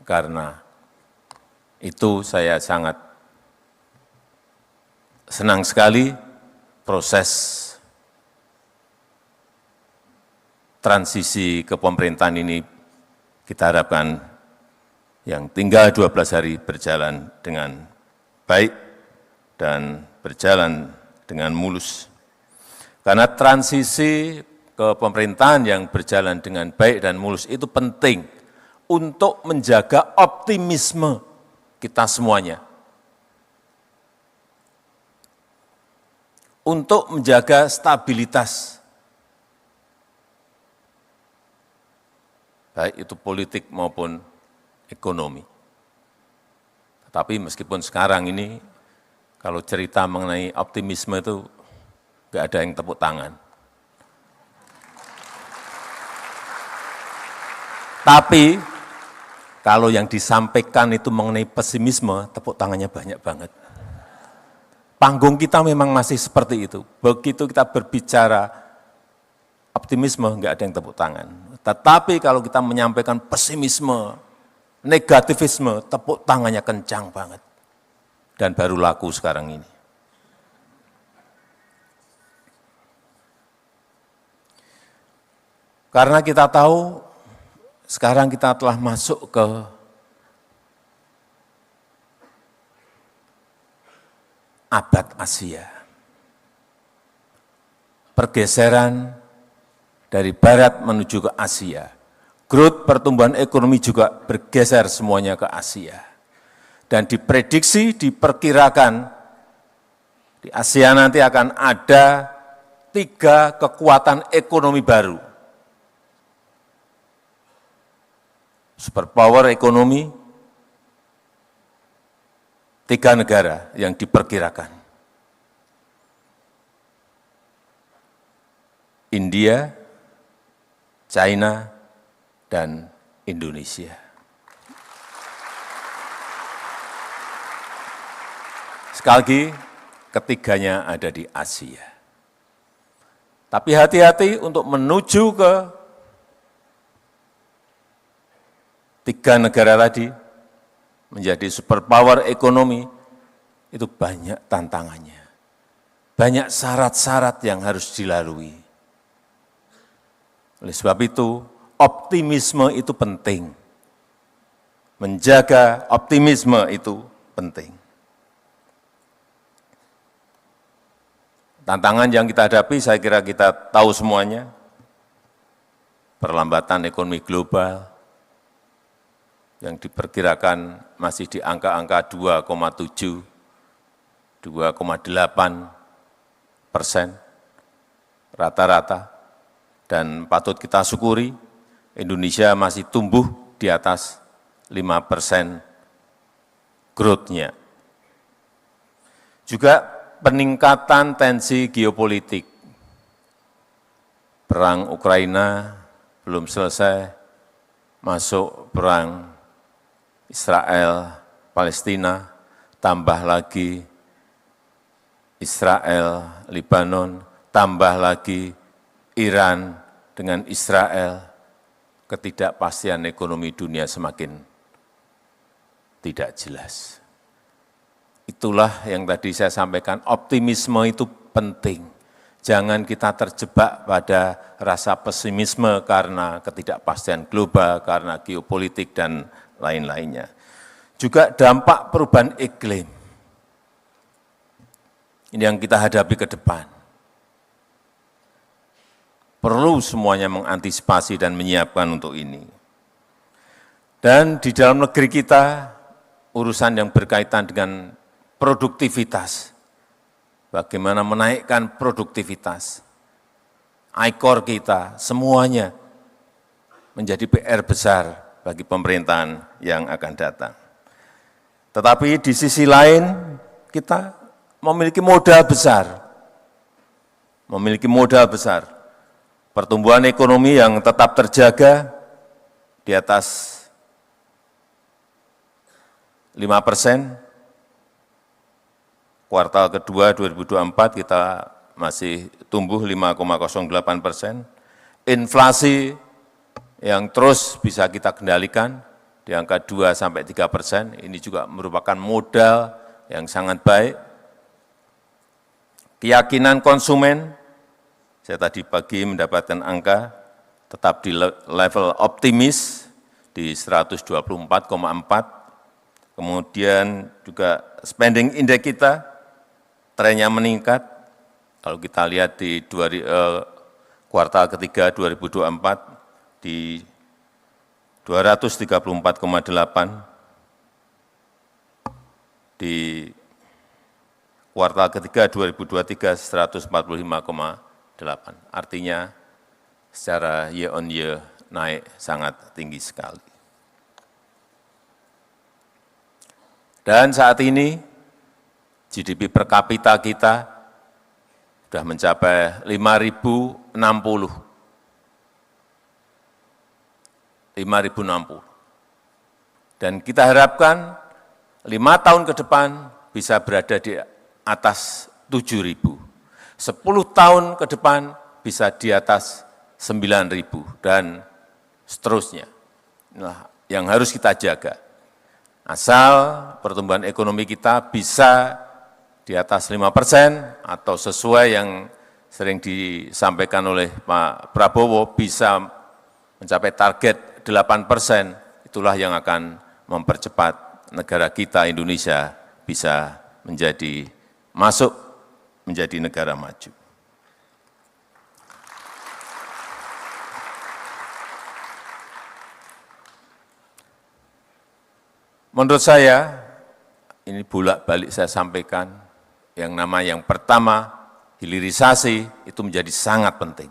karena itu saya sangat senang sekali proses transisi kepemerintahan ini kita harapkan yang tinggal 12 hari berjalan dengan baik dan berjalan dengan mulus. Karena transisi kepemerintahan yang berjalan dengan baik dan mulus itu penting untuk menjaga optimisme kita semuanya. Untuk menjaga stabilitas, baik itu politik maupun ekonomi. Tetapi meskipun sekarang ini, kalau cerita mengenai optimisme itu, nggak ada yang tepuk tangan. Tapi, kalau yang disampaikan itu mengenai pesimisme, tepuk tangannya banyak banget. Panggung kita memang masih seperti itu. Begitu kita berbicara optimisme, nggak ada yang tepuk tangan. Tetapi kalau kita menyampaikan pesimisme, negativisme, tepuk tangannya kencang banget. Dan baru laku sekarang ini. Karena kita tahu, sekarang kita telah masuk ke abad Asia. Pergeseran dari barat menuju ke Asia. Growth pertumbuhan ekonomi juga bergeser semuanya ke Asia. Dan diprediksi, diperkirakan di Asia nanti akan ada 3 kekuatan ekonomi baru. Superpower ekonomi, 3 negara yang diperkirakan. India, China, dan Indonesia. Sekali lagi, ketiganya ada di Asia. Tapi hati-hati untuk menuju ke 3 negara tadi, menjadi superpower ekonomi, itu banyak tantangannya. Banyak syarat-syarat yang harus dilalui. Oleh sebab itu, optimisme itu penting. Menjaga optimisme itu penting. Tantangan yang kita hadapi, saya kira kita tahu semuanya. Perlambatan ekonomi global, yang diperkirakan masih di angka-angka 2,7, 2,8% rata-rata. Dan patut kita syukuri, Indonesia masih tumbuh di atas 5% growth-nya. Juga peningkatan tensi geopolitik. Perang Ukraina belum selesai, masuk perang Israel, Palestina, tambah lagi Israel, Lebanon, tambah lagi Iran dengan Israel, ketidakpastian ekonomi dunia semakin tidak jelas. Itulah yang tadi saya sampaikan, optimisme itu penting. Jangan kita terjebak pada rasa pesimisme karena ketidakpastian global, karena geopolitik dan lain-lainnya. Juga dampak perubahan iklim. Ini yang kita hadapi ke depan. Perlu semuanya mengantisipasi dan menyiapkan untuk ini. Dan di dalam negeri kita, urusan yang berkaitan dengan produktivitas. Bagaimana menaikkan produktivitas. ICOR kita, semuanya menjadi PR besar bagi pemerintahan yang akan datang. Tetapi di sisi lain, kita memiliki modal besar. Memiliki modal besar. Pertumbuhan ekonomi yang tetap terjaga di atas 5%. Kuartal kedua 2024 kita masih tumbuh 5,08%. Inflasi yang terus bisa kita kendalikan di angka 2-3%, ini juga merupakan modal yang sangat baik. Keyakinan konsumen, saya tadi pagi mendapatkan angka, tetap di level optimis di 124,4. Kemudian juga spending index kita, trennya meningkat. Kalau kita lihat di kuartal ketiga 2024 di 234,8, di kuartal ketiga 2023 145,8. Artinya secara year on year naik sangat tinggi sekali. Dan saat ini GDP per kapita kita sudah mencapai 5.060. 5.060. Dan kita harapkan 5 tahun ke depan bisa berada di atas 7.000. 10 tahun ke depan bisa di atas 9.000 dan seterusnya. Inilah yang harus kita jaga. Asal pertumbuhan ekonomi kita bisa di atas 5% atau sesuai yang sering disampaikan oleh Pak Prabowo bisa mencapai target 8%, itulah yang akan mempercepat negara kita Indonesia bisa masuk menjadi negara maju. Menurut saya, ini bolak-balik saya sampaikan, yang pertama, hilirisasi itu menjadi sangat penting.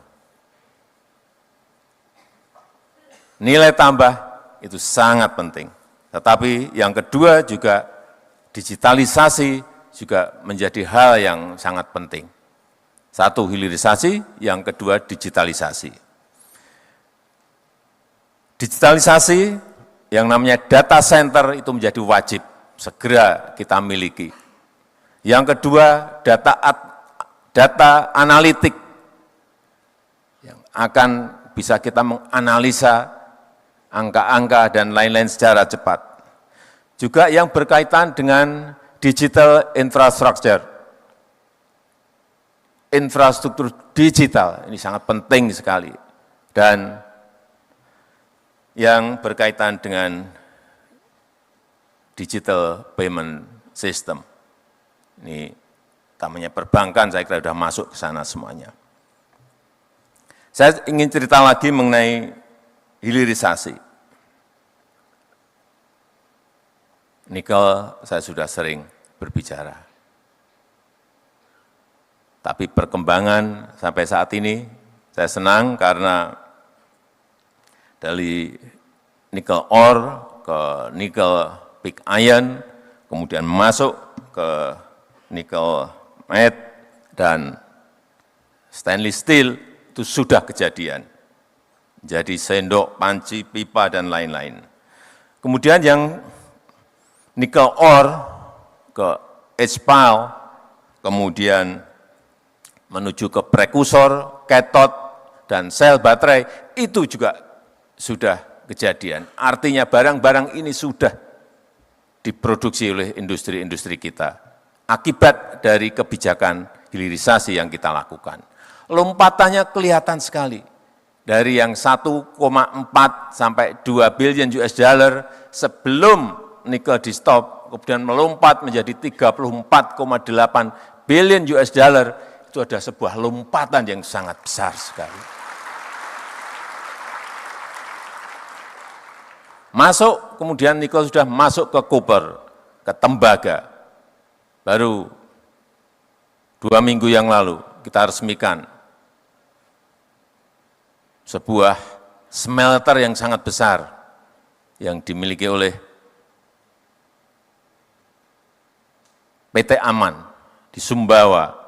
Nilai tambah itu sangat penting. Tetapi yang kedua juga digitalisasi juga menjadi hal yang sangat penting. Satu, hilirisasi, yang kedua digitalisasi. Digitalisasi yang namanya data center itu menjadi wajib, segera kita miliki. Yang kedua, data analitik yang akan bisa kita menganalisa angka-angka dan lain-lain secara cepat. Juga yang berkaitan dengan digital infrastructure. Infrastruktur digital, ini sangat penting sekali. Dan yang berkaitan dengan digital payment system. Ini namanya perbankan, saya kira sudah masuk ke sana semuanya. Saya ingin cerita lagi mengenai hilirisasi. Nikel saya sudah sering berbicara. Tapi perkembangan sampai saat ini saya senang karena dari nikel ore ke nikel pig iron, kemudian masuk ke nikel matte dan stainless steel itu sudah kejadian. Jadi sendok, panci, pipa, dan lain-lain. Kemudian yang nikel ore ke H-pile, kemudian menuju ke prekursor, cathode, dan sel baterai, itu juga sudah kejadian. Artinya barang-barang ini sudah diproduksi oleh industri-industri kita. Akibat dari kebijakan hilirisasi yang kita lakukan. Lompatannya kelihatan sekali. Dari yang 1,4 sampai 2 billion US dollar sebelum nikel di stop, kemudian melompat menjadi 34,8 billion US dollar, itu ada sebuah lompatan yang sangat besar sekali. Masuk, kemudian nikel sudah masuk ke copper, ke tembaga. Baru 2 minggu yang lalu kita resmikan sebuah smelter yang sangat besar yang dimiliki oleh PT Aman di Sumbawa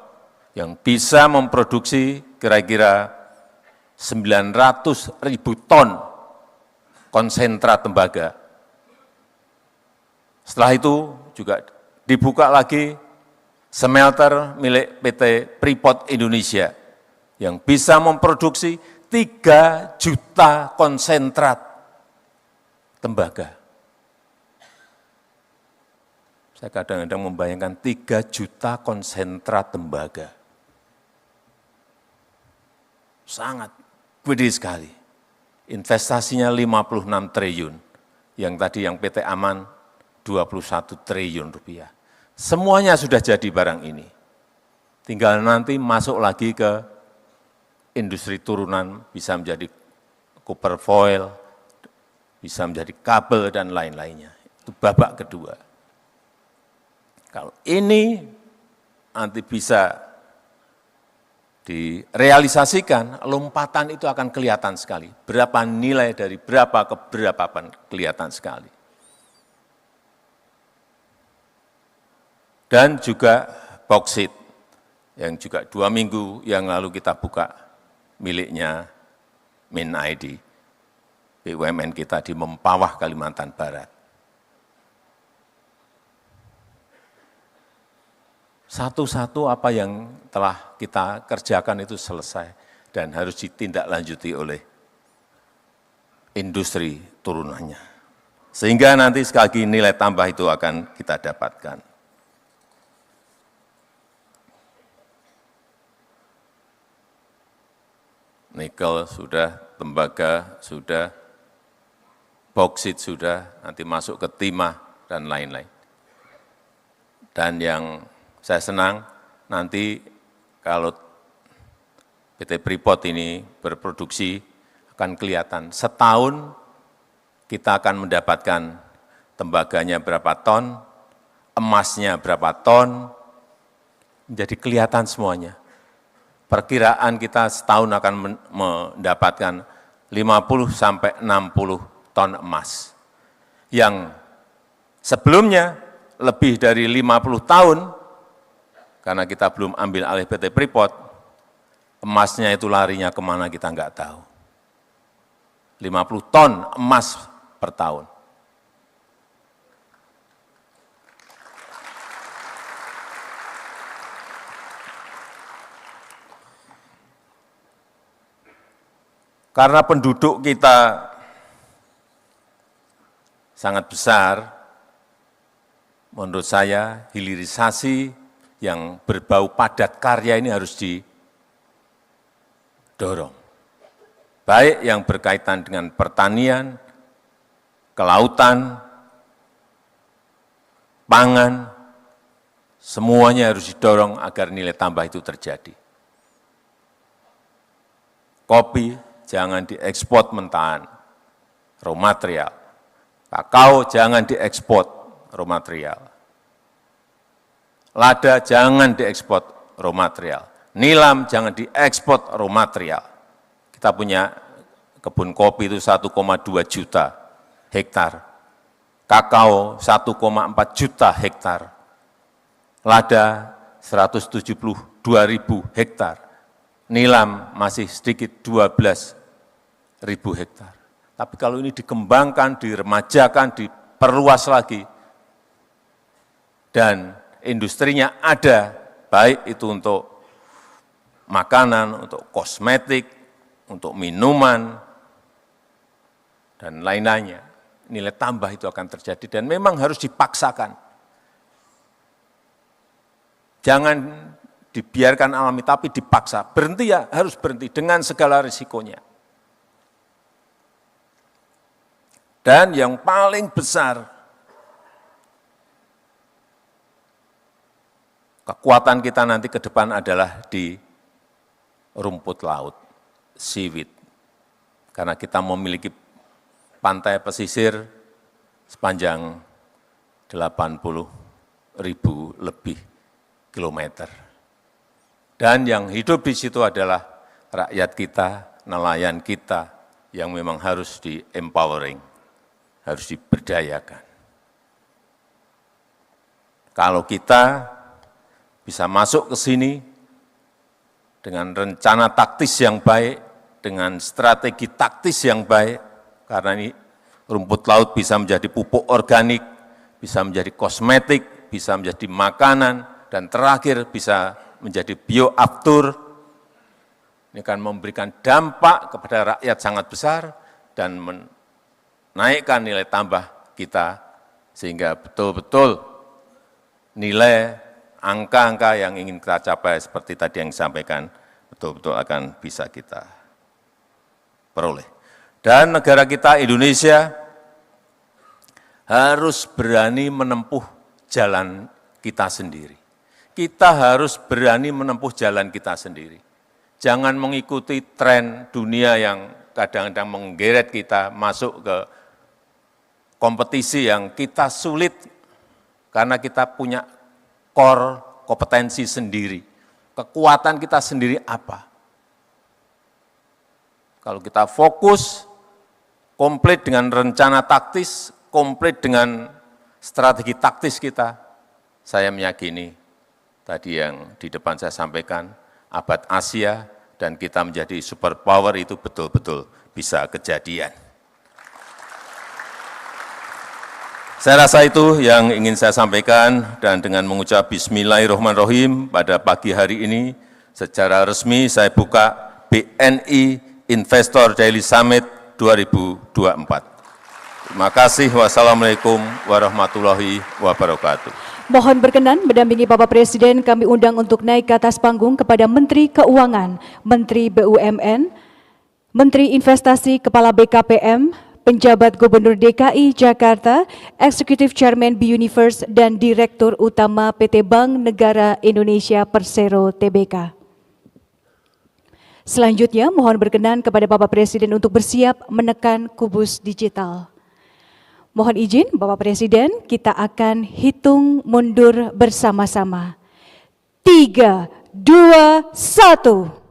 yang bisa memproduksi kira-kira 900.000 ton konsentrat tembaga. Setelah itu juga dibuka lagi smelter milik PT Freeport Indonesia yang bisa memproduksi 3 juta konsentrat tembaga. Saya kadang-kadang membayangkan 3 juta konsentrat tembaga. Sangat gede sekali. Investasinya 56 triliun. Yang tadi yang PT Aman 21 triliun rupiah. Semuanya sudah jadi barang ini. Tinggal nanti masuk lagi ke industri turunan, bisa menjadi copper foil, bisa menjadi kabel dan lain-lainnya. Itu babak kedua. Kalau ini nanti bisa direalisasikan, lompatan itu akan kelihatan sekali. Berapa nilai dari berapa ke berapa kelihatan sekali. Dan juga boksit, yang juga 2 minggu yang lalu kita buka miliknya MinID, BUMN kita di Mempawah, Kalimantan Barat. Satu-satu apa yang telah kita kerjakan itu selesai dan harus ditindaklanjuti oleh industri turunannya. Sehingga nanti sekali lagi nilai tambah itu akan kita dapatkan. Nikel sudah, tembaga sudah, boksit sudah, nanti masuk ke timah dan lain-lain. Dan yang saya senang nanti kalau PT Freeport ini berproduksi akan kelihatan setahun kita akan mendapatkan tembaganya berapa ton, emasnya berapa ton, menjadi kelihatan semuanya. Perkiraan kita setahun akan mendapatkan 50 sampai 60 ton emas. Yang sebelumnya lebih dari 50 tahun, karena kita belum ambil alih PT Freeport, emasnya itu larinya kemana kita nggak tahu. 50 ton emas per tahun. Karena penduduk kita sangat besar, menurut saya hilirisasi yang berbau padat karya ini harus didorong. Baik yang berkaitan dengan pertanian, kelautan, pangan, semuanya harus didorong agar nilai tambah itu terjadi. Kopi jangan diekspor mentahan, raw material. Kakao jangan diekspor, raw material. Lada jangan diekspor raw material. Nilam jangan diekspor raw material. Kita punya kebun kopi itu 1,2 juta hektar. Kakao 1,4 juta hektar. Lada 172.000 hektar. Nilam masih sedikit 12.000 hektar. Tapi kalau ini dikembangkan, diremajakan, diperluas lagi, dan industrinya ada, baik itu untuk makanan, untuk kosmetik, untuk minuman, dan lain-lainnya. Nilai tambah itu akan terjadi dan memang harus dipaksakan. Jangan dibiarkan alami, tapi dipaksa. Berhenti ya, harus berhenti dengan segala risikonya. Dan yang paling besar, kekuatan kita nanti ke depan adalah di rumput laut, seaweed. Karena kita memiliki pantai pesisir sepanjang 80.000 lebih kilometer. Dan yang hidup di situ adalah rakyat kita, nelayan kita, yang memang harus di-empowering, harus diberdayakan. Kalau kita bisa masuk ke sini dengan rencana taktis yang baik, dengan strategi taktis yang baik, karena ini rumput laut bisa menjadi pupuk organik, bisa menjadi kosmetik, bisa menjadi makanan, dan terakhir bisa menjadi bioaftur. Ini akan memberikan dampak kepada rakyat sangat besar dan menaikkan nilai tambah kita, sehingga betul-betul nilai angka-angka yang ingin kita capai seperti tadi yang disampaikan betul-betul akan bisa kita peroleh. Dan negara kita Indonesia harus berani menempuh jalan kita sendiri. Kita harus berani menempuh jalan kita sendiri. Jangan mengikuti tren dunia yang kadang-kadang menggeret kita masuk ke kompetisi yang kita sulit karena kita punya core kompetensi sendiri. Kekuatan kita sendiri apa? Kalau kita fokus, komplit dengan rencana taktis, komplit dengan strategi taktis kita, saya meyakini tadi yang di depan saya sampaikan, abad Asia dan kita menjadi superpower itu betul-betul bisa kejadian. Saya rasa itu yang ingin saya sampaikan dan dengan mengucap Bismillahirrahmanirrahim pada pagi hari ini secara resmi saya buka BNI Investor Daily Summit 2024. Terima kasih. Wassalamualaikum warahmatullahi wabarakatuh. Mohon berkenan mendampingi Bapak Presiden kami undang untuk naik ke atas panggung kepada Menteri Keuangan, Menteri BUMN, Menteri Investasi, Kepala BKPM, Penjabat Gubernur DKI Jakarta, Executive Chairman B-Universe, dan Direktur Utama PT Bank Negara Indonesia Persero Tbk. Selanjutnya, mohon berkenan kepada Bapak Presiden untuk bersiap menekan kubus digital. Mohon izin Bapak Presiden, kita akan hitung mundur bersama-sama. 3, 2, 1.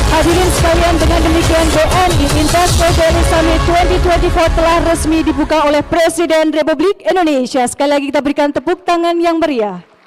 Hadirin sekalian, dengan demikian BNI Investor Daily Summit 2024 telah resmi dibuka oleh Presiden Republik Indonesia. Sekali lagi kita berikan tepuk tangan yang meriah.